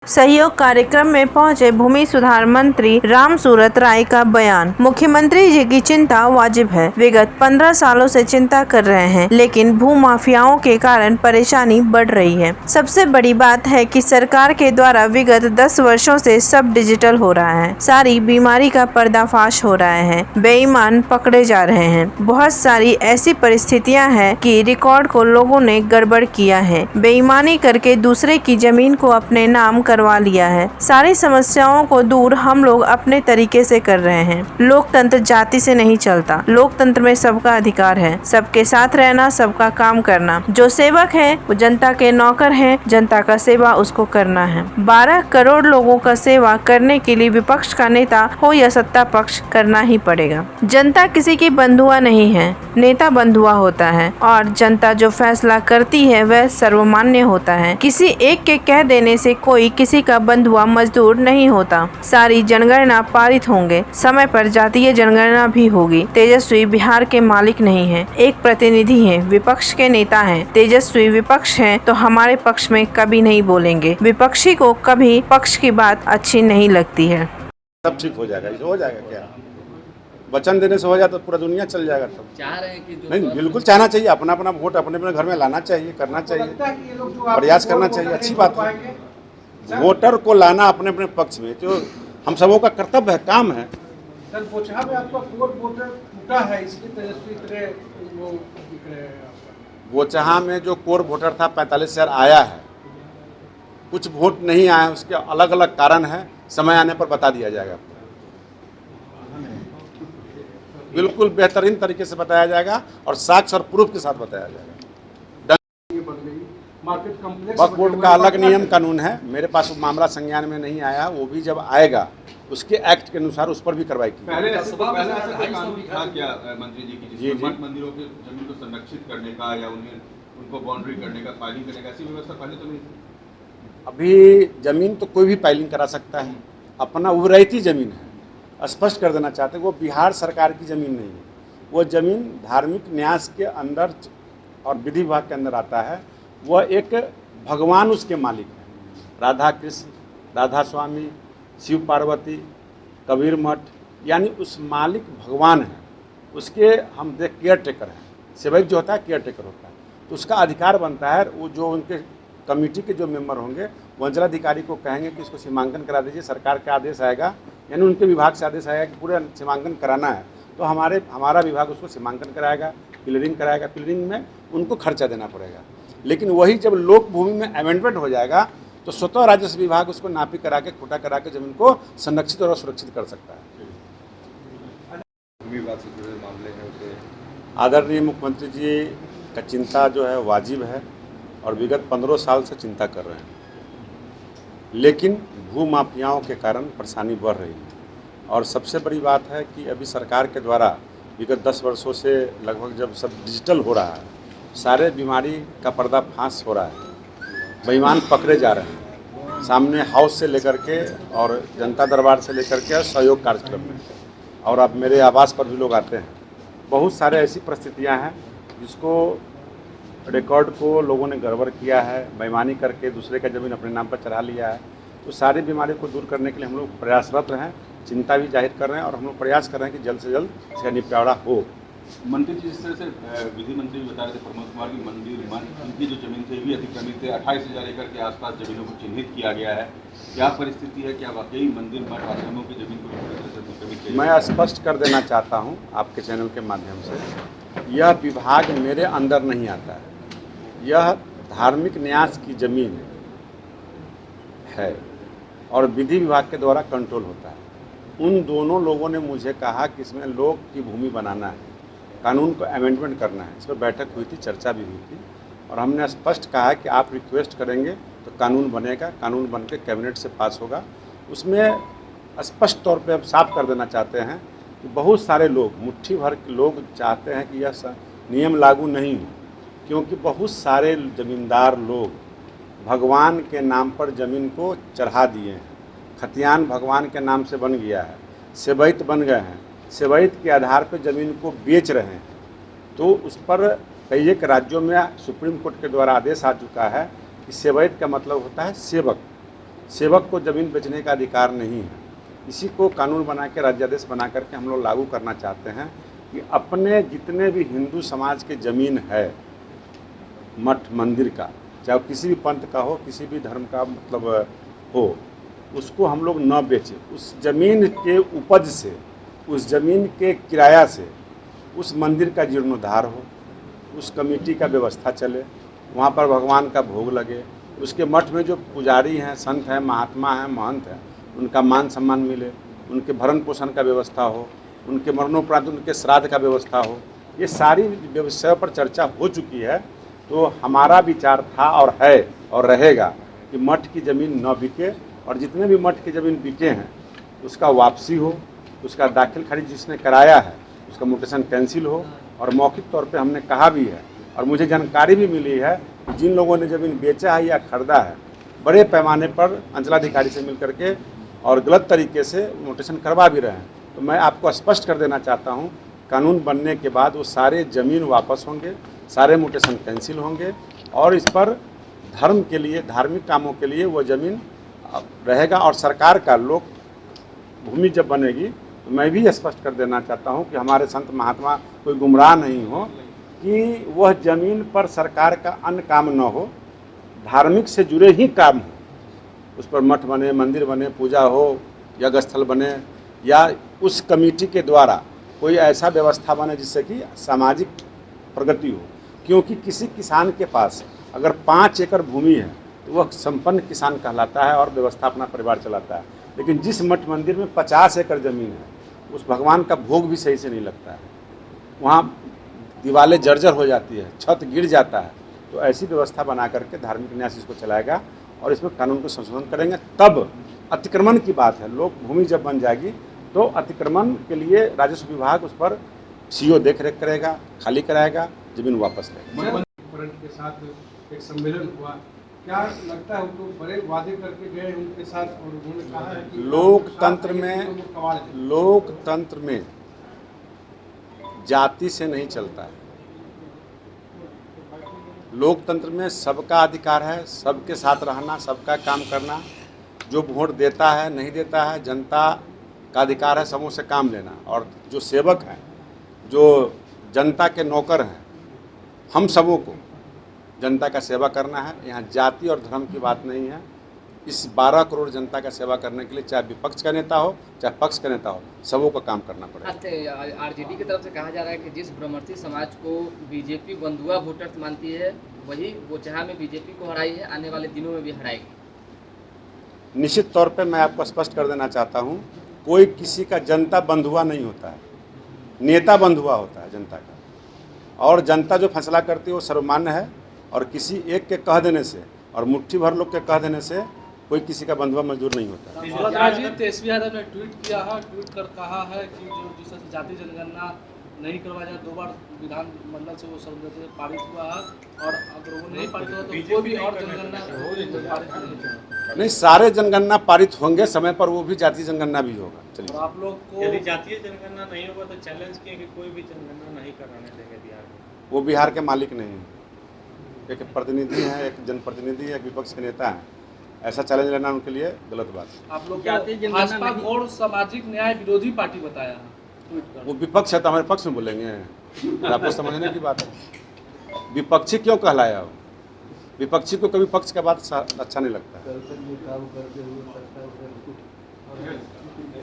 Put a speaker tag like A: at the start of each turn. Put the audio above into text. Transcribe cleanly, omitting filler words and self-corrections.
A: सहयोग कार्यक्रम में पहुंचे भूमि सुधार मंत्री राम सूरत राय का बयान। मुख्यमंत्री जी की चिंता वाजिब है। विगत 15 सालों से चिंता कर रहे हैं, लेकिन भू माफियाओं के कारण परेशानी बढ़ रही है। सबसे बड़ी बात है कि सरकार के द्वारा विगत 10 वर्षों से सब डिजिटल हो रहा है। सारी बीमारी का पर्दाफाश हो रहा है। बेईमान पकड़े जा रहे हैं। बहुत सारी ऐसी परिस्थितियां हैं कि रिकॉर्ड को लोगों ने गड़बड़ किया है। बेईमानी करके दूसरे की जमीन को अपने नाम करवा लिया है। सारी समस्याओं को दूर हम लोग अपने तरीके से कर रहे हैं। लोकतंत्र जाति से नहीं चलता। लोकतंत्र में सबका अधिकार है, सबके साथ रहना, सबका काम करना। जो सेवक है वो जनता के नौकर है, जनता का सेवा उसको करना है। 12 करोड़ लोगों का सेवा करने के लिए विपक्ष का नेता हो या सत्ता पक्ष करना ही पड़ेगा। जनता किसी की बंधुआ नहीं है, नेता बंधुआ होता है और जनता जो फैसला करती है वह सर्वमान्य होता है। किसी एक के कह देने से कोई किसी का बंधुआ मजदूर नहीं होता। सारी जनगणना पारित होंगे, समय पर जातीय जनगणना भी होगी। तेजस्वी बिहार के मालिक नहीं है, एक प्रतिनिधि है, विपक्ष के नेता हैं। तेजस्वी विपक्ष हैं तो हमारे पक्ष में कभी नहीं बोलेंगे। विपक्षी को कभी पक्ष की बात अच्छी नहीं लगती है।
B: सब ठीक हो जाएगा। हो जाएगा क्या? वचन देने से हो जाए तो पूरा दुनिया चल जाएगा। सब
C: चाह रहे हैं कि जो
B: नहीं, बिल्कुल चाहना चाहिए। अपना अपना वोट अपने अपने घर में लाना चाहिए, करना चाहिए, प्रयास करना चाहिए। अच्छी बात है। वोटर को लाना अपने अपने पक्ष में जो हम सबों का कर्तव्य है, काम है।
D: सर बोचहा में आपका कोर वोटर टूटा है, इसलिए तेजस्वी तरह वो दिख रहे हैं आपका।
B: बोचहा में जो कोर वोटर था 45,000 आया है, कुछ वोट नहीं आया, उसके अलग अलग कारण है। समय आने पर बता दिया जाएगा। बिल्कुल बेहतरीन तरीके से बताया जाएगा और साक्ष्य और प्रूफ के साथ बताया जाएगा। वक्फ बोर्ड का अलग नियम कानून है। मेरे पास मामला संज्ञान में नहीं आया, वो भी जब आएगा उसके एक्ट के अनुसार उस पर भी कार्रवाई की।
E: पहले ऐसा कानून था क्या मंत्री जी की, जिसमें मठ मंदिरों के जमीन को संरक्षित करने का या उनको बाउंड्री करने का, फाइलिंग करने का, ऐसी व्यवस्था पहले तो नहीं थी?
B: अभी जमीन तो कोई भी फाइलिंग करा सकता है, अपना उभरती जमीन है। स्पष्ट कर देना चाहते हैं, वो बिहार सरकार की ज़मीन नहीं है। वो ज़मीन धार्मिक न्यास के अंदर और विधि विभाग के अंदर आता है। वह एक भगवान उसके मालिक है। राधा कृष्ण, राधा स्वामी, शिव पार्वती, कबीर मठ, यानी उस मालिक भगवान है। उसके हम केयर टेकर हैं। सेवक जो होता है केयर टेकर होता है, तो उसका अधिकार बनता है। वो जो उनके कमेटी के जो मेंबर होंगे वो अंचलाधिकारी को कहेंगे कि इसको सीमांकन करा दीजिए। सरकार का आदेश आएगा, यानी उनके विभाग से आदेश आएगा कि पूरा सीमांकन कराना है, तो हमारा विभाग उसको सीमांकन कराएगा, क्लियरिंग कराएगा। क्लियरिंग में उनको खर्चा देना पड़ेगा। लेकिन वही जब लोक भूमि में अमेंडमेंट हो जाएगा तो स्वतः राजस्व विभाग उसको नापी करा के, खुटा करा के जमीन को संरक्षित और सुरक्षित कर सकता है।
E: भूमि विवाद से जुड़े मामले हैं उसे
B: आदरणीय मुख्यमंत्री जी का चिंता जो है वाजिब है और विगत 15 साल से चिंता कर रहे हैं, लेकिन भू माफियाओं के कारण परेशानी बढ़ रही है। और सबसे बड़ी बात है कि अभी सरकार के द्वारा विगत 10 वर्षों से लगभग जब सब डिजिटल हो रहा है, सारे बीमारी का पर्दाफाश हो रहा है। बेईमान पकड़े जा रहे हैं, सामने हाउस से लेकर के और जनता दरबार से लेकर के सहयोग कार्यक्रम में, और अब मेरे आवास पर भी लोग आते हैं। बहुत सारे ऐसी परिस्थितियां हैं जिसको रिकॉर्ड को लोगों ने गड़बड़ किया है, बेईमानी करके दूसरे का ज़मीन अपने नाम पर चढ़ा लिया है। तो सारी बीमारी को दूर करने के लिए हम लोग प्रयासरत हैं, चिंता भी जाहिर कर रहे हैं और हम लोग प्रयास कर रहे हैं कि जल्द से जल्द इसका निपटारा हो।
E: मंत्री जी जिस तरह से विधि मंत्री बता रहे थे प्रमोद कुमार की मंदिर इनकी जो जमीन थी भी अतिक्रमित है, 28,000 एकड़ के आसपास जमीनों को चिन्हित किया गया है। क्या परिस्थिति है, क्या वाकई मंदिर मठ आश्रमों की जमीन को अतिक्रमित किया?
B: मैं स्पष्ट कर देना चाहता हूँ आपके चैनल के माध्यम से, यह विभाग मेरे अंदर नहीं आता है। यह धार्मिक न्यास की जमीन है और विधि विभाग के द्वारा कंट्रोल होता है। उन दोनों लोगों ने मुझे कहा कि इसमें लोग की भूमि बनाना है, कानून को अमेंडमेंट करना है। इस पर बैठक हुई थी, चर्चा भी हुई थी और हमने स्पष्ट कहा कि आप रिक्वेस्ट करेंगे तो कानून बनेगा, कानून बन के कैबिनेट से पास होगा। उसमें स्पष्ट तौर पे हम साफ कर देना चाहते हैं कि बहुत सारे लोग, मुट्ठी भर के लोग चाहते हैं कि यह नियम लागू नहीं हो, क्योंकि बहुत सारे ज़मींदार लोग भगवान के नाम पर ज़मीन को चढ़ा दिए हैं। खतियान भगवान के नाम से बन गया है, सेवैत बन गए हैं, सेवैत के आधार पर ज़मीन को बेच रहे हैं। तो उस पर कई एक राज्यों में सुप्रीम कोर्ट के द्वारा आदेश आ चुका है कि सेवैत का मतलब होता है सेवक। सेवक को ज़मीन बेचने का अधिकार नहीं है। इसी को कानून बना के, राज्यादेश बना करके हम लोग लागू करना चाहते हैं कि अपने जितने भी हिंदू समाज के ज़मीन है, मठ मंदिर का, चाहे वो किसी भी पंथ का हो, किसी भी धर्म का मतलब हो, उसको हम लोग न बेचें। उस ज़मीन के उपज से, उस ज़मीन के किराया से उस मंदिर का जीर्णोद्धार हो, उस कमेटी का व्यवस्था चले, वहाँ पर भगवान का भोग लगे, उसके मठ में जो पुजारी हैं, संत हैं, महात्मा हैं, महंत हैं, उनका मान सम्मान मिले, उनके भरण पोषण का व्यवस्था हो, उनके मरणोपरांत उनके श्राद्ध का व्यवस्था हो। ये सारी विषयों पर चर्चा हो चुकी है। तो हमारा विचार था और है और रहेगा कि मठ की ज़मीन न बिके, और जितने भी मठ की ज़मीन बिके हैं उसका वापसी हो, उसका दाखिल खारिज जिसने कराया है उसका म्यूटेशन कैंसिल हो। और मौखिक तौर पे हमने कहा भी है और मुझे जानकारी भी मिली है कि जिन लोगों ने ज़मीन बेचा है या खरीदा है, बड़े पैमाने पर अंचलाधिकारी से मिल करके और गलत तरीके से म्यूटेशन करवा भी रहे हैं। तो मैं आपको स्पष्ट कर देना चाहता हूँ, कानून बनने के बाद वो सारे ज़मीन वापस होंगे, सारे म्यूटेशन कैंसिल होंगे और इस पर धर्म के लिए, धार्मिक कामों के लिए वो ज़मीन रहेगा। और सरकार का लोक भूमि जब बनेगी तो मैं भी स्पष्ट कर देना चाहता हूँ कि हमारे संत महात्मा कोई गुमराह नहीं हो कि वह ज़मीन पर सरकार का अन्य काम न हो, धार्मिक से जुड़े ही काम हो। उस पर मठ बने, मंदिर बने, पूजा हो, यज्ञ स्थल बने, या उस कमेटी के द्वारा कोई ऐसा व्यवस्था बने जिससे कि सामाजिक प्रगति हो। क्योंकि किसी किसान के पास अगर 5 एकड़ भूमि है तो वह संपन्न किसान कहलाता है और व्यवस्था अपना परिवार चलाता है। लेकिन जिस मठ मंदिर में 50 एकड़ ज़मीन है, उस भगवान का भोग भी सही से नहीं लगता है, वहाँ दीवारें जर्जर हो जाती है, छत गिर जाता है। तो ऐसी व्यवस्था बना करके धार्मिक न्यास इसको चलाएगा और इसमें कानून को संशोधन करेंगे। तब अतिक्रमण की बात है, लोक भूमि जब बन जाएगी तो अतिक्रमण के लिए राजस्व विभाग उस पर सीओ देख रेख करेगा, खाली कराएगा, ज़मीन वापस लेगा।
D: फ्रंट के साथ एक सम्मेलन हुआ, क्या लगता है उनको बड़े वादे करके गए उनके साथ और उन्होंने कहा है कि
B: लोकतंत्र में जाति से नहीं चलता है। लोकतंत्र में सबका अधिकार है, सबके साथ रहना, सबका काम करना। जो वोट देता है नहीं देता है, जनता का अधिकार है सबों से काम लेना। और जो सेवक हैं, जो जनता के नौकर हैं, हम सबों को जनता का सेवा करना है। यहाँ जाति और धर्म की बात नहीं है। इस 12 करोड़ जनता का सेवा करने के लिए चाहे विपक्ष का नेता हो चाहे पक्ष का नेता हो, सबों का काम करना पड़ेगा।
C: आरजेडी की तरफ से कहा जा रहा है कि जिस ब्रह्मर्थी समाज को बीजेपी बंधुआ वोटर्स मानती है, वही बोचहा में बीजेपी को हराई है, आने वाले दिनों में भी हराएगी।
B: निश्चित तौर पे मैं आपको स्पष्ट कर देना चाहता हूँ, कोई किसी का जनता बंधुआ नहीं होता है, नेता बंधुआ होता है जनता का। और जनता जो फैसला करती है वो सर्वमान्य है। और किसी एक के कह देने से और मुट्ठी भर लोग के कह देने से कोई किसी का बंधुआ मजदूर नहीं होता।
F: तेजस्वी यादव ने ट्वीट किया है, ट्वीट कर कहा है कि जो जिस जाति जनगणना नहीं करवाया जाए, 2 बार विधानमंडल से वो सर्वसम्मति से पारित हुआ है, और अगर वो नहीं पारित हुआ तो कोई भी और जनगणना पारित
B: नहीं, सारे जनगणना पारित होंगे समय पर, वो भी जातीय जनगणना भी होगा। चलिए,
F: आप लोग को
G: यदि जातीय जनगणना नहीं होगा तो चैलेंज किए कि कोई भी जनगणना नहीं कराने देंगे बिहार में।
B: वो बिहार के मालिक नहीं है, एक प्रतिनिधि हैं, एक जनप्रतिनिधि है, एक विपक्ष के नेता हैं। ऐसा चैलेंज लेना उनके लिए गलत बात है।
F: आप लोग भाजपा को सामाजिक न्याय विरोधी पार्टी बताया है,
B: वो विपक्ष है तो हमारे पक्ष में बोलेंगे, आपको समझने की बात है। विपक्षी क्यों कहलाया हो? विपक्षी को कभी पक्ष का बात अच्छा नहीं लगता है।